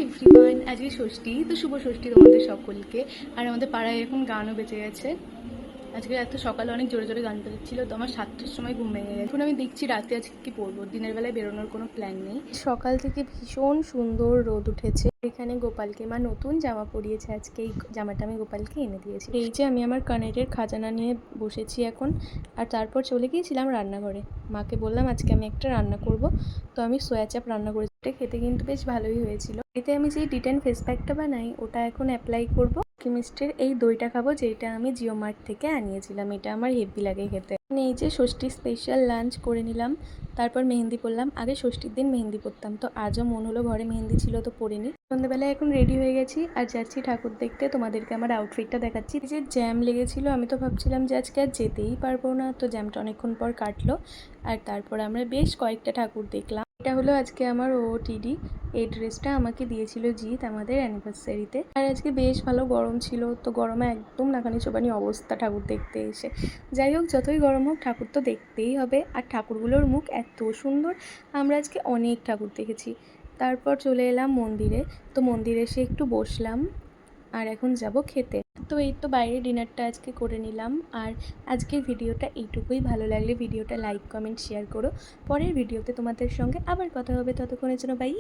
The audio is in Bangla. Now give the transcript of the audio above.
এভরিওয়ান, আজকে ষষ্ঠী, তো শুভ ষষ্ঠী তোমাদের সকলকে। আর আমাদের পাড়ায় এখন গানও বেজে গেছে। আজকে এত সকালে অনেক জোরে জোরে গান বাজছিল, তো আমার 7টার সময় ঘুম ভেঙে গেছে। এখন আমি দেখছি রাতে আজকে কি পরবো, দিনের বেলায় বেরোনোর কোনো প্ল্যান নেই। সকাল থেকে ভীষণ সুন্দর রোদ উঠেছে। এখানে গোপালকে মা নতুন জামা পরিয়েছে, আজকে এই জামাটা আমি গোপালকে এনে দিয়েছি। এই যে আমি আমার কানেরের খাজানা নিয়ে বসেছি এখন, আর তারপর চলে গিয়েছিলাম রান্নাঘরে। মাকে বললাম আজকে আমি একটা রান্না করব, তো আমি সোয়া চাপ রান্না করেছি। এটা খেতে কিন্তু বেশ ভালোই হয়েছিল। এতে আমি যে ডিটেন ফেস প্যাকটা বানাই ওটা এখন অ্যাপ্লাই করব। কেমিস্ট্রির এই দইটা খাবো, যেটা আমি জিও মার্ট থেকে আনিয়েছিলাম। এটা আমার হেভি লাগে খেতে। এই যে ষষ্ঠীর স্পেশাল লাঞ্চ করে নিলাম, তারপর মেহেন্দি পরলাম। আগে ষষ্ঠীর দিন মেহেন্দি পরতাম, তো আজও মন হলো ঘরে মেহেন্দি ছিল তো পরিনি। সন্ধ্যেবেলায় এখন রেডি হয়ে গেছি আর যাচ্ছি ঠাকুর দেখতে। তোমাদেরকে আমার আউটফিটটা দেখাচ্ছি। যে জ্যাম লেগেছিল, আমি তো ভাবছিলাম যে আজকে আর যেতেই পারবো না, তো জ্যামটা অনেকক্ষণ পর কাটলো। আর তারপর আমরা বেশ কয়েকটা ঠাকুর দেখলাম। এটা হলো আজকে আমার ওটিডি। এই ড্রেসটা আমাকে দিয়েছিল জিৎ আমাদের অ্যানিভার্সারিতে। আর আজকে বেশ ভালো গরম ছিল, তো গরমে একদম নাকানি চোবানি অবস্থা ঠাকুর দেখতে এসে। যাই হোক, যতই গরম হোক ঠাকুর তো দেখতেই হবে। আর ঠাকুরগুলোর মুখ এত সুন্দর, আমরা আজকে অনেক ঠাকুর দেখেছি। তারপর চলে এলাম মন্দিরে, তো মন্দিরে এসে একটু বসলাম আর এখন যাব খেতে। তো এই তো বাইরে ডিনারটা আজকে করে নিলাম। আর আজকের ভিডিওটা এইটুকুই। ভালো লাগলে ভিডিওটা লাইক কমেন্ট শেয়ার করো। পরের ভিডিওতে তোমাদের সঙ্গে আবার কথা হবে, ততক্ষণের জন্য বাই।